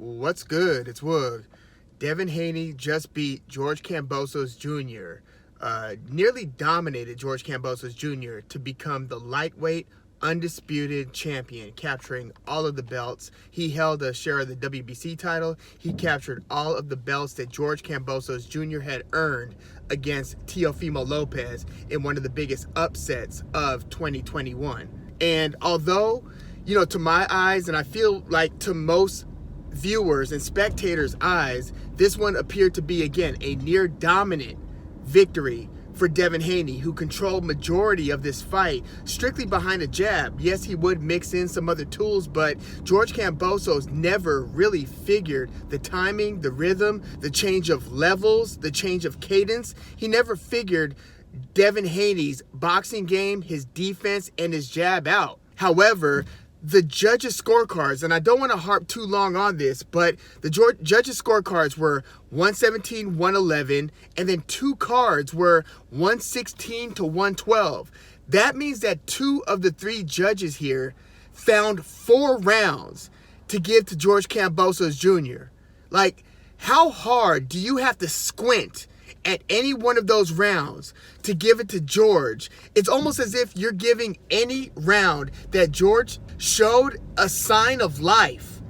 What's good? It's Woog. Devin Haney just beat George Kambosos Jr., nearly dominated George Kambosos Jr. to become the lightweight undisputed champion, capturing all of the belts. He held a share of the WBC title. He captured all of the belts that George Kambosos Jr. had earned against Teofimo Lopez in one of the biggest upsets of 2021. And although, to my eyes, and I feel like to most viewers and spectators' eyes, this one appeared to be, again, a near dominant victory for Devin Haney, who controlled majority of this fight strictly behind a jab. Yes, he would mix in some other tools, but George Kambosos never really figured the timing, the rhythm, the change of levels, the change of cadence. He never figured Devin Haney's boxing game, his defense, and his jab out. However, the judges' scorecards, and I don't want to harp too long on this, but the judges' scorecards were 117, 111, and then two cards were 116 to 112. That means that two of the three judges here found 4 rounds to give to George Kambosos Jr. Like, how hard do you have to squint at any one of those rounds to give it to George? It's almost as if you're giving any round that George showed a sign of life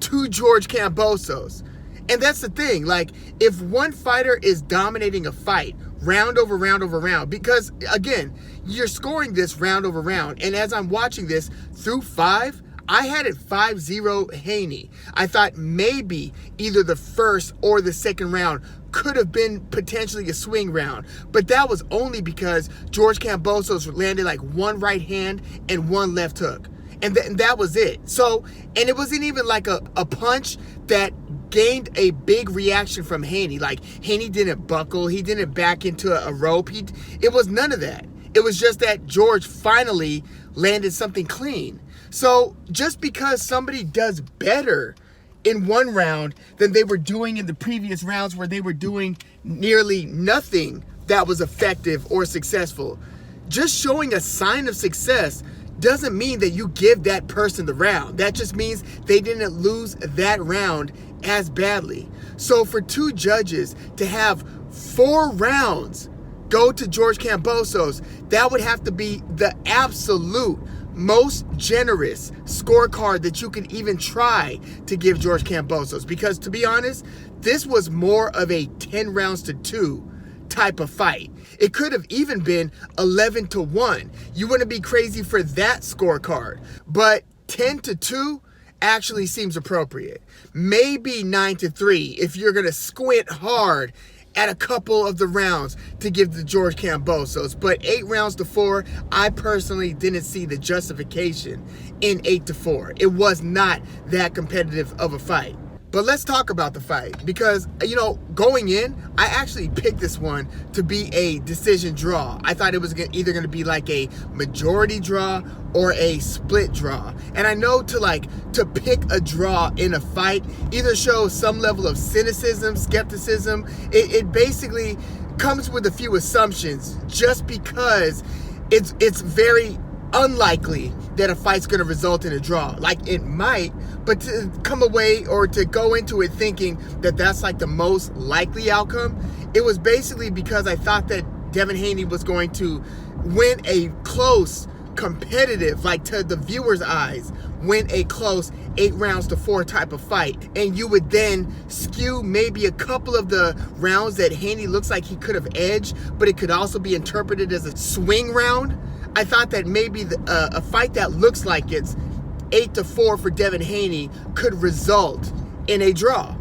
to George Kambosos. And that's the thing, like, if one fighter is dominating a fight round over round over round, because again, you're scoring this round over round, and as I'm watching this through 5, I had it 5-0 Haney. I thought maybe either the first or the second round could have been potentially a swing round, but that was only because George Kambosos landed like one right hand and one left hook, and that was it. So, and it wasn't even like a punch that gained a big reaction from Haney. Like, Haney didn't buckle, he didn't back into a rope, it was none of that. It was just that George finally landed something clean. So just because somebody does better in one round than they were doing in the previous rounds where they were doing nearly nothing that was effective or successful, just showing a sign of success doesn't mean that you give that person the round. That just means they didn't lose that round as badly. So for two judges to have 4 rounds go to George Kambosos, that would have to be the absolute most generous scorecard that you can even try to give George Kambosos, because to be honest, this was more of a 10 rounds to 2 type of fight. It could have even been 11 to 1. You wouldn't be crazy for that scorecard, but 10 to 2 actually seems appropriate. Maybe 9 to 3 if you're gonna squint hard at a couple of the rounds to give to George Kambosos, but 8 rounds to 4, I personally didn't see the justification in 8 to 4. It was not that competitive of a fight. But let's talk about the fight, because, going in, I actually picked this one to be a decision draw. I thought it was either going to be like a majority draw or a split draw. And I know to pick a draw in a fight either shows some level of cynicism, skepticism. It basically comes with a few assumptions, just because it's very unlikely that a fight's going to result in a draw. Like, it might, but to come away or to go into it thinking that that's like the most likely outcome, it was basically because I thought that Devin Haney was going to win a close, competitive, like to the viewer's eyes, win a close 8 rounds to 4 type of fight. And you would then skew maybe a couple of the rounds that Haney looks like he could have edged, but it could also be interpreted as a swing round. I thought that maybe a fight that looks like it's 8 to 4 for Devin Haney could result in a draw.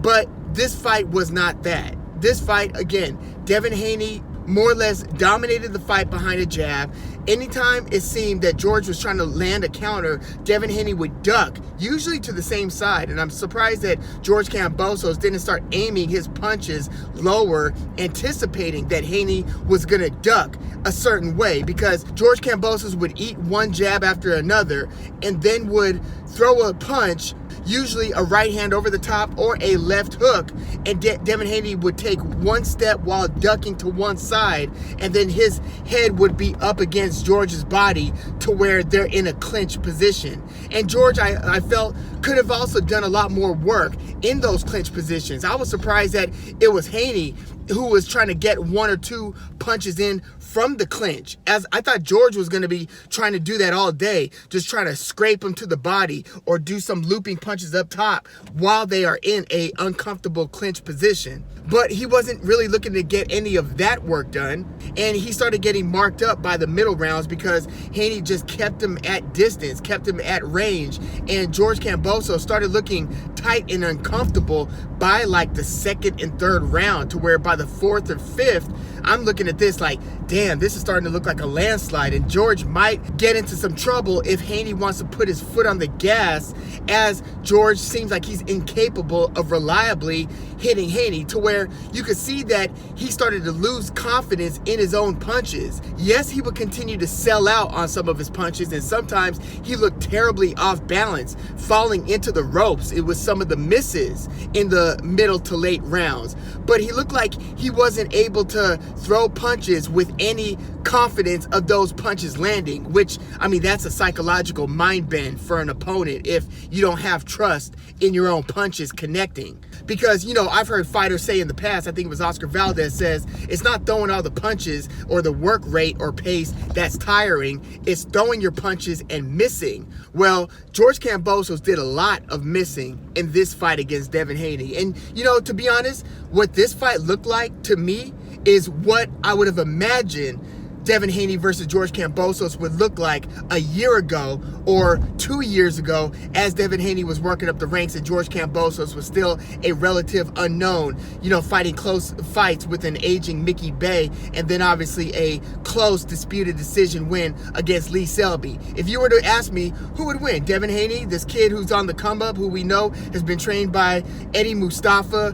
But this fight was not that. This fight, again, Devin Haney more or less dominated the fight behind a jab. Anytime it seemed that George was trying to land a counter, Devin Haney would duck, usually to the same side. And I'm surprised that George Kambosos didn't start aiming his punches lower, anticipating that Haney was going to duck a certain way, because George Kambosos would eat one jab after another and then would throw a punch, usually a right hand over the top or a left hook, and Devin Haney would take one step while ducking to one side, and then his head would be up against George's body to where they're in a clinch position. And George, I felt, could have also done a lot more work in those clinch positions. I was surprised that it was Haney who was trying to get one or two punches in from the clinch, as I thought George was going to be trying to do that all day, just trying to scrape him to the body or do some looping punches up top while they are in a uncomfortable clinch position. But he wasn't really looking to get any of that work done, and he started getting marked up by the middle rounds because Haney just kept him at distance, kept him at range, and George Kambosos started looking tight and uncomfortable by like the second and third round, to where by the fourth or fifth, I'm looking at this like, damn, this is starting to look like a landslide, and George might get into some trouble if Haney wants to put his foot on the gas, as George seems like he's incapable of reliably hitting Haney, to where you could see that he started to lose confidence in his own punches. Yes, he would continue to sell out on some of his punches, and sometimes he looked terribly off balance, falling into the ropes. It was some of the misses in the middle to late rounds, but he looked like he wasn't able to throw punches with any confidence of those punches landing, which, I mean, that's a psychological mind bend for an opponent if you don't have trust in your own punches connecting. Because, you know, I've heard fighters say in the past, I think it was Oscar Valdez, says it's not throwing all the punches or the work rate or pace that's tiring, it's throwing your punches and missing. Well, George Kambosos did a lot of missing in this fight against Devin Haney. And, you know, to be honest, what this fight looked like to me is what I would have imagined Devin Haney versus George Kambosos would look like a year ago or 2 years ago, as Devin Haney was working up the ranks and George Kambosos was still a relative unknown, you know, fighting close fights with an aging Mickey Bey, and then obviously a close disputed decision win against Lee Selby. If you were to ask me who would win, Devin Haney, this kid who's on the come up, who we know has been trained by Eddie Mustafa,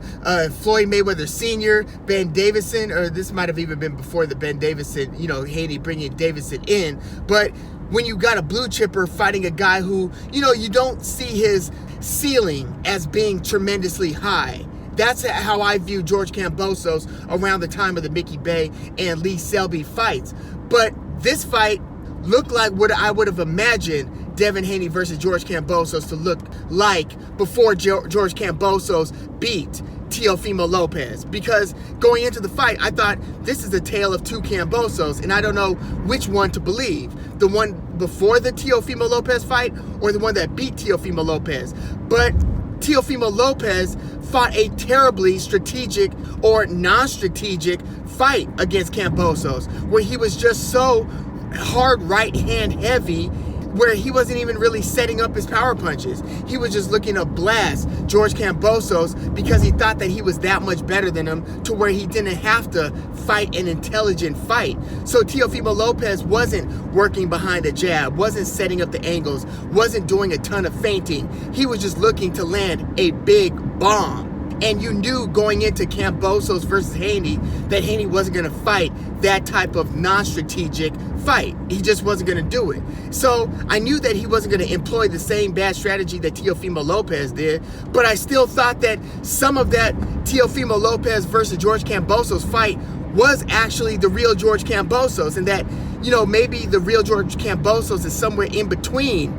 Floyd Mayweather Sr., Ben Davison, or this might have even been before the Ben Davison, you know, Haney bringing Davison in, but when you got a blue chipper fighting a guy who, you know, you don't see his ceiling as being tremendously high. That's how I view George Kambosos around the time of the Mickey Bey and Lee Selby fights. But this fight looked like what I would have imagined Devin Haney versus George Kambosos to look like before George Kambosos beat Teofimo Lopez, because going into the fight, I thought this is a tale of two Kambosos, and I don't know which one to believe. The one before the Teofimo Lopez fight or the one that beat Teofimo Lopez. But Teofimo Lopez fought a terribly strategic or non-strategic fight against Kambosos, where he was just so hard right hand heavy, where he wasn't even really setting up his power punches. He was just looking to blast George Kambosos because he thought that he was that much better than him, to where he didn't have to fight an intelligent fight. So Teofimo Lopez wasn't working behind a jab, wasn't setting up the angles, wasn't doing a ton of feinting. He was just looking to land a big bomb. And you knew going into Kambosos versus Haney that Haney wasn't going to fight that type of non-strategic fight. He just wasn't going to do it. So I knew that he wasn't going to employ the same bad strategy that Teofimo Lopez did, but I still thought that some of that Teofimo Lopez versus George Kambosos fight was actually the real George Kambosos, and that, you know, maybe the real George Kambosos is somewhere in between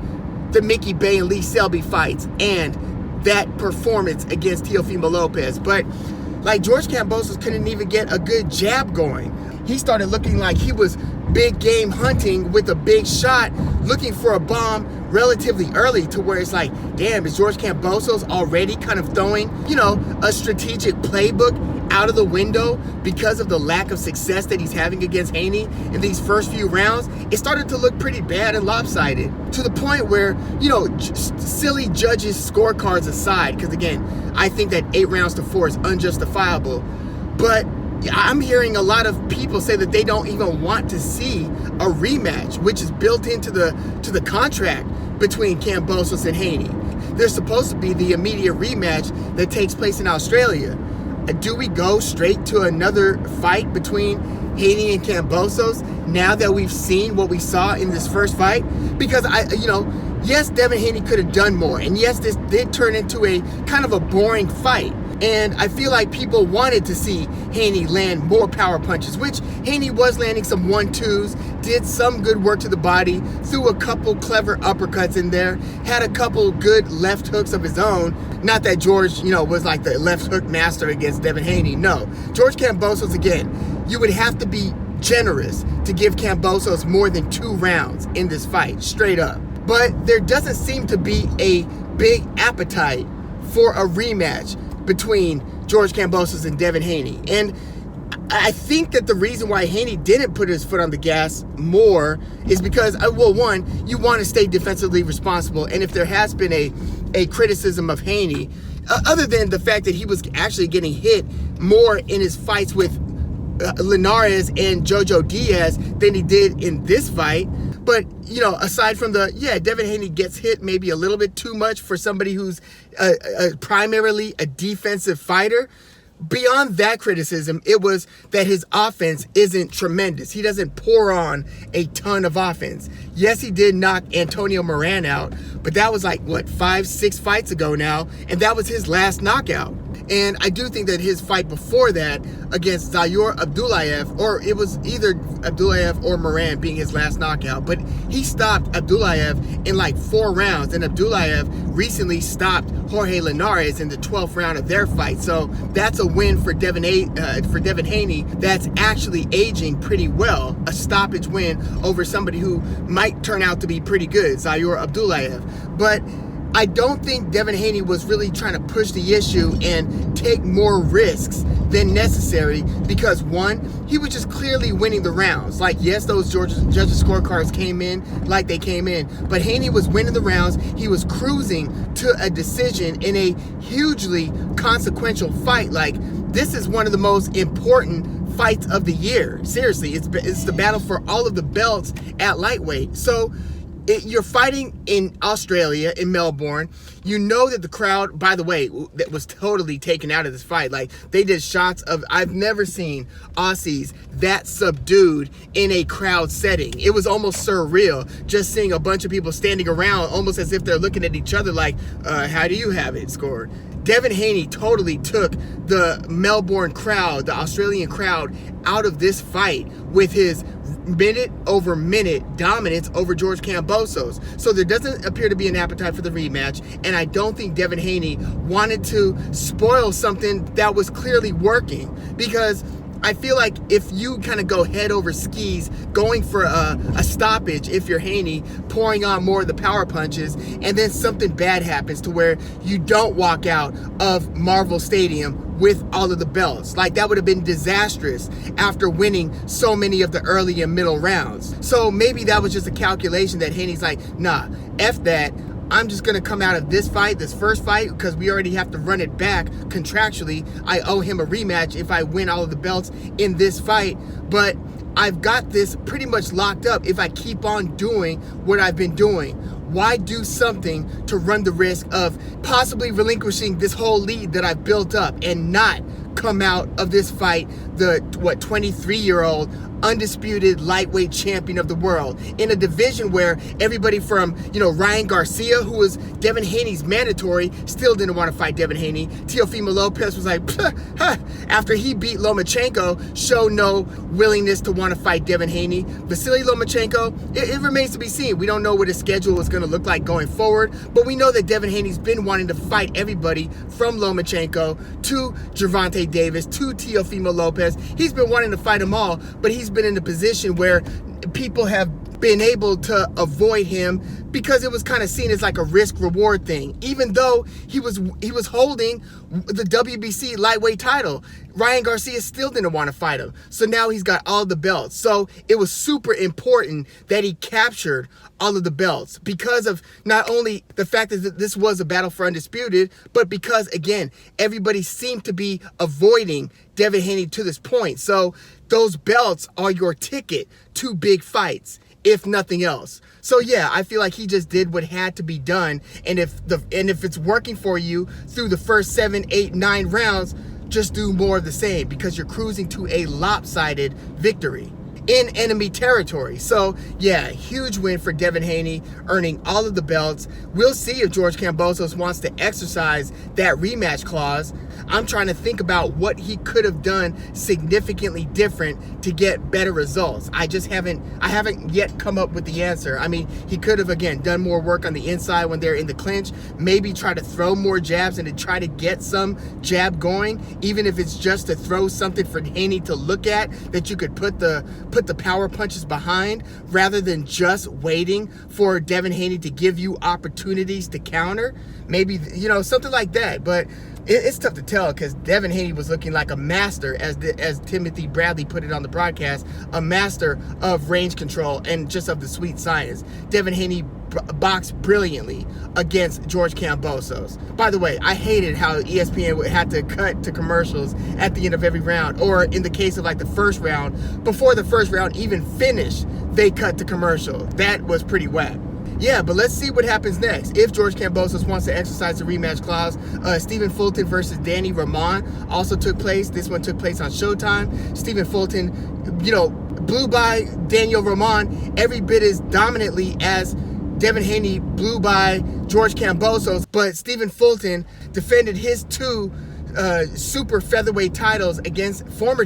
the Mickey Bey and Lee Selby fights and that performance against Teofimo Lopez. But like, George Kambosos couldn't even get a good jab going. He started looking like he was big game hunting with a big shot, looking for a bomb relatively early, to where it's like, damn, is George Kambosos already kind of throwing, you know, a strategic playbook out of the window because of the lack of success that he's having against Haney in these first few rounds? It started to look pretty bad and lopsided, to the point where, you know, silly judges' scorecards aside, because again, I think that 8 rounds to 4 is unjustifiable, but I'm hearing a lot of people say that they don't even want to see a rematch, which is built into the contract between Kambosos and Haney. There's supposed to be the immediate rematch that takes place in Australia. do we go straight to another fight between Haney and Kambosos now that we've seen what we saw in this first fight? Because yes, Devin Haney could have done more, and yes, this did turn into a kind of a boring fight. And I feel like people wanted to see Haney land more power punches, which Haney was landing some 1-2s, did some good work to the body, threw a couple clever uppercuts in there, had a couple good left hooks of his own. Not that George, was like the left hook master against Devin Haney. No. George Kambosos, again, you would have to be generous to give Kambosos more than 2 rounds in this fight, straight up. But there doesn't seem to be a big appetite for a rematch between George Kambosos and Devin Haney. And I think that the reason why Haney didn't put his foot on the gas more is because, well, one, you want to stay defensively responsible. And if there has been a criticism of Haney, other than the fact that he was actually getting hit more in his fights with Linares and Jojo Diaz than he did in this fight. But, aside from Devin Haney gets hit maybe a little bit too much for somebody who's primarily a defensive fighter. Beyond that criticism, it was that his offense isn't tremendous. He doesn't pour on a ton of offense. Yes, he did knock Antonio Moran out, but that was 5-6 fights ago now, and that was his last knockout. And I do think that his fight before that against Zayor Abdullayev, or it was either Abdullayev or Moran being his last knockout, but he stopped Abdullayev in 4 rounds, and Abdullayev recently stopped Jorge Linares in the 12th round of their fight. So that's a win for Devin Haney that's actually aging pretty well, a stoppage win over somebody who might turn out to be pretty good, Zayor Abdullayev. But I don't think Devin Haney was really trying to push the issue and take more risks than necessary because, one, he was just clearly winning the rounds. Yes, those judges' scorecards came in like they came in, but Haney was winning the rounds. He was cruising to a decision in a hugely consequential fight. This is one of the most important fights of the year. Seriously, it's the battle for all of the belts at lightweight. So you're fighting in Australia, in Melbourne. You know that the crowd, by the way, that was totally taken out of this fight. They did shots of, I've never seen Aussies that subdued in a crowd setting. It was almost surreal just seeing a bunch of people standing around almost as if they're looking at each other how do you have it scored? Devin Haney totally took the Melbourne crowd, the Australian crowd, out of this fight with his minute-over-minute dominance over George Kambosos. So there doesn't appear to be an appetite for the rematch, and I don't think Devin Haney wanted to spoil something that was clearly working, because I feel like if you kind of go head over skis, going for a stoppage, if you're Haney, pouring on more of the power punches, and then something bad happens to where you don't walk out of Marvel Stadium with all of the belts. That would have been disastrous after winning so many of the early and middle rounds. So maybe that was just a calculation that Haney's nah, F that. I'm just going to come out of this fight, this first fight, because we already have to run it back contractually. I owe him a rematch if I win all of the belts in this fight. But I've got this pretty much locked up if I keep on doing what I've been doing. Why do something to run the risk of possibly relinquishing this whole lead that I've built up and not come out of this fight the 23-year-old undisputed lightweight champion of the world in a division where everybody from, Ryan Garcia, who was Devin Haney's mandatory, still didn't want to fight Devin Haney. Teofimo Lopez was after he beat Lomachenko, showed no willingness to want to fight Devin Haney. Vasily Lomachenko, it remains to be seen. We don't know what his schedule is going to look like going forward, but we know that Devin Haney's been wanting to fight everybody from Lomachenko to Gervonta Davis to Teofimo Lopez. He's been wanting to fight them all, but he's been in a position where people have been able to avoid him because it was kind of seen as a risk-reward thing. Even though he was holding the WBC lightweight title, Ryan Garcia still didn't want to fight him. So now he's got all the belts. So it was super important that he captured all of the belts because of not only the fact that this was a battle for undisputed, but because, again, everybody seemed to be avoiding Devin Haney to this point. So those belts are your ticket to big fights, if nothing else. So yeah, I feel like he just did what had to be done, and if it's working for you through the first 7, 8, 9 rounds, just do more of the same because you're cruising to a lopsided victory in enemy territory. So yeah, huge win for Devin Haney, earning all of the belts. We'll see if George Kambosos wants to exercise that rematch clause. I'm trying to think about what he could have done significantly different to get better results. I haven't yet come up with the answer. I mean, he could have, again, done more work on the inside when they're in the clinch, maybe try to throw more jabs and to try to get some jab going, even if it's just to throw something for Haney to look at that you could put the power punches behind, rather than just waiting for Devin Haney to give you opportunities to counter. Maybe, you know, something like that. But it's tough to tell because Devin Haney was looking like a master, as Timothy Bradley put it on the broadcast, a master of range control and just of the sweet science. Devin Haney boxed brilliantly against George Kambosos. By the way, I hated how ESPN had to cut to commercials at the end of every round, or in the case of like the first round, before the first round even finished, they cut to commercial. That was pretty whack. Yeah, but let's see what happens next. If George Kambosos wants to exercise the rematch clause, Stephen Fulton versus Danny Ramon also took place. This one took place on Showtime. Stephen Fulton, you know, blew by Daniel Ramon every bit as dominantly as Devin Haney blew by George Kambosos, but Stephen Fulton defended his two super featherweight titles against former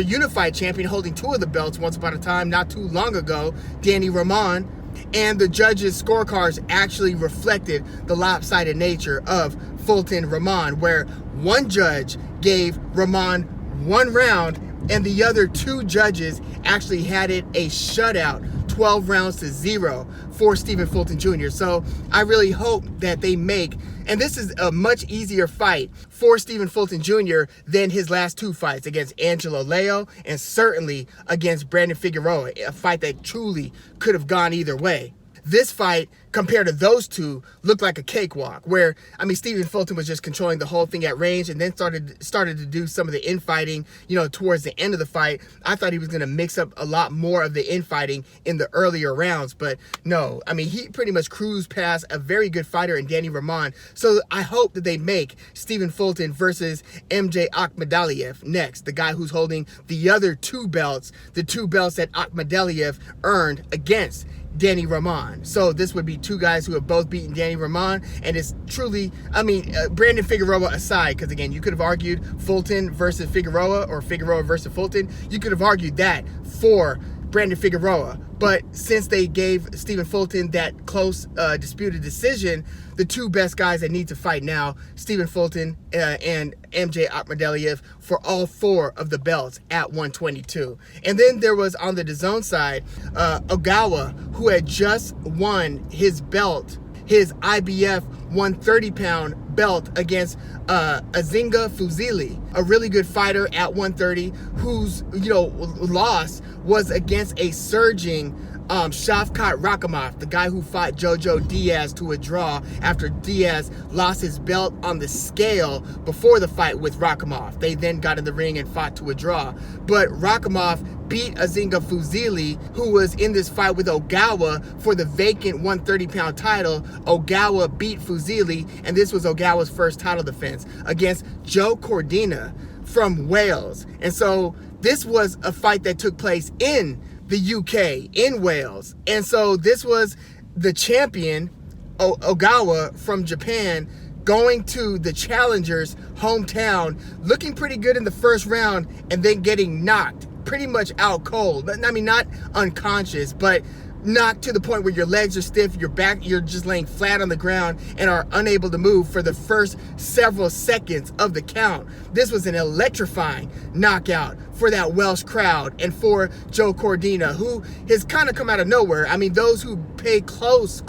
unified champion holding two of the belts once upon a time, not too long ago, Danny Ramon. And the judges' scorecards actually reflected the lopsided nature of Fulton Ramon, where one judge gave Ramon 1 round and the other 2 judges actually had it a shutout, 12 rounds to 0 for Stephen Fulton Jr. So I really hope that they make, and this is a much easier fight for Stephen Fulton Jr. than his last 2 fights against Angelo Leo and certainly against Brandon Figueroa, a fight that truly could have gone either way. This fight, compared to those two, looked like a cakewalk, where, I mean, Stephen Fulton was just controlling the whole thing at range and then started to do some of the infighting, you know, towards the end of the fight. I thought he was going to mix up a lot more of the infighting in the earlier rounds, but no. I mean, he pretty much cruised past a very good fighter in Danny Ramon. So I hope that they make Stephen Fulton versus MJ Akhmadaliev next, the guy who's holding the other 2 belts, the 2 belts that Akhmadaliev earned against Danny Ramon. So this would be 2 guys who have both beaten Danny Ramon, and it's truly, I mean, Brandon Figueroa aside, because again, you could have argued Fulton versus Figueroa or Figueroa versus Fulton. You could have argued that for Brandon Figueroa, but since they gave Stephen Fulton that close disputed decision, the 2 best guys that need to fight now, Stephen Fulton and MJ Akhmadaliev, for all 4 of the belts at 122. And then there was, on the DAZN side, Ogawa, who had just won his belt, his IBF 130-pound belt against Azinga Fuzili, a really good fighter at 130, whose, you know, loss was against a surging Shavkat Rakhimov, the guy who fought Jojo Diaz to a draw after Diaz lost his belt on the scale before the fight with Rakhimov. They then got in the ring and fought to a draw. But Rakhimov beat Azinga Fuzili, who was in this fight with Ogawa for the vacant 130-pound title. Ogawa beat Fuzili, and this was Ogawa's first title defense against Joe Cordina from Wales. And so this was a fight that took place in the UK, in Wales. And so this was the champion, Ogawa from Japan, going to the challenger's hometown, looking pretty good in the first round, and then getting knocked pretty much out cold. I mean, not unconscious, but knocked to the point where your legs are stiff, you're just laying flat on the ground and are unable to move for the first several seconds of the count. This was an electrifying knockout for that Welsh crowd and for Joe Cordina, who has kind of come out of nowhere. I mean, those who pay close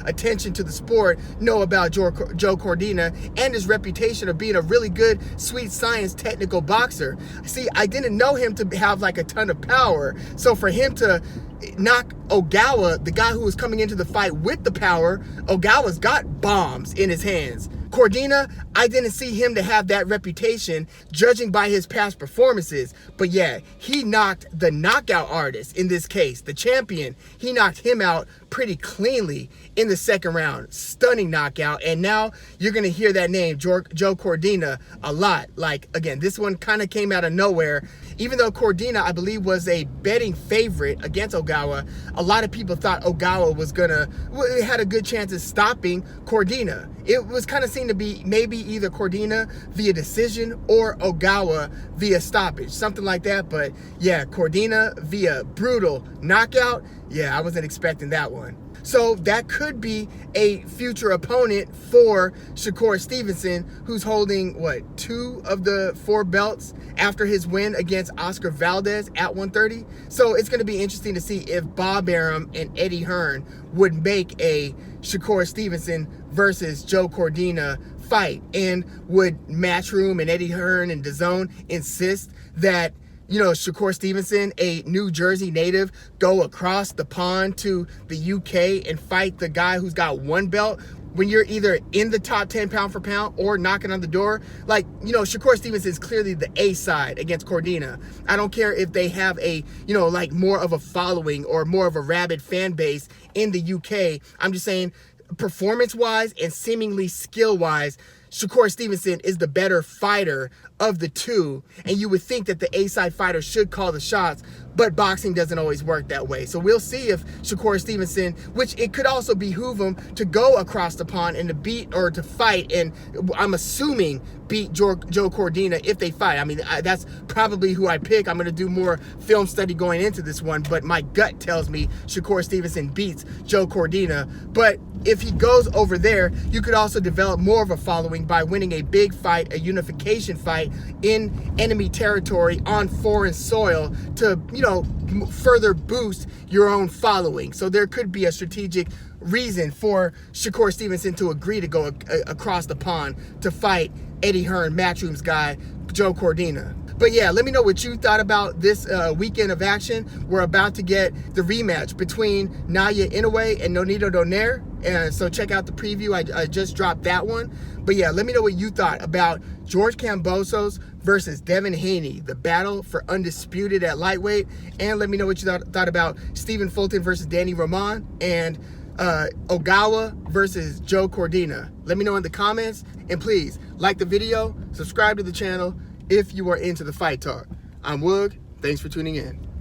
attention to the sport know about Joe Cordina and his reputation of being a really good sweet science technical boxer. See, I didn't know him to have like a ton of power. So for him to knock Ogawa, the guy who was coming into the fight with the power, Ogawa's got bombs in his hands. Cordina, I didn't see him to have that reputation, judging by his past performances. But yeah, he knocked the knockout artist in this case, the champion. He knocked him out pretty cleanly in the second round. Stunning knockout. And now you're going to hear that name, Joe Cordina, a lot. Like, again, this one kind of came out of nowhere. Even though Cordina, I believe, was a betting favorite against Ogawa, a lot of people thought Ogawa was had a good chance of stopping Cordina. It was kind of seen to be maybe either Cordina via decision or Ogawa via stoppage, something like that. But yeah, Cordina via brutal knockout. Yeah, I wasn't expecting that one. So that could be a future opponent for Shakur Stevenson, who's holding, what, 2 of the 4 belts after his win against Oscar Valdez at 130. So it's going to be interesting to see if Bob Arum and Eddie Hearn would make a Shakur Stevenson versus Joe Cordina fight. And would Matchroom and Eddie Hearn and DAZN insist that, you know, Shakur Stevenson, a New Jersey native, go across the pond to the UK and fight the guy who's got 1 belt when you're either in the top 10 pound for pound or knocking on the door? Like, you know, Shakur Stevenson is clearly the A side against Cordina. I don't care if they have a, you know, like more of a following or more of a rabid fan base in the UK. I'm just saying, performance-wise and seemingly skill-wise, Shakur Stevenson is the better fighter of the two, and you would think that the A-side fighter should call the shots, but boxing doesn't always work that way. So we'll see if Shakur Stevenson, which it could also behoove him to go across the pond and to beat or to fight, and I'm assuming beat Joe Cordina if they fight. I mean, that's probably who I pick. I'm going to do more film study going into this one, but my gut tells me Shakur Stevenson beats Joe Cordina. But if he goes over there, you could also develop more of a following by winning a big fight, a unification fight in enemy territory on foreign soil to, you know, further boost your own following. So there could be a strategic reason for Shakur Stevenson to agree to go across the pond to fight Eddie Hearn, Matchroom's guy, Joe Cordina. But yeah, let me know what you thought about this weekend of action. We're about to get the rematch between Naoya Inoue and Nonito Donaire. And so check out the preview. I just dropped that one. But yeah, let me know what you thought about George Kambosos versus Devin Haney, the battle for undisputed at lightweight. And let me know what you thought about Stephen Fulton versus Danny Roman and Ogawa versus Joe Cordina. Let me know in the comments. And please, like the video, subscribe to the channel if you are into the fight talk. I'm Woog. Thanks for tuning in.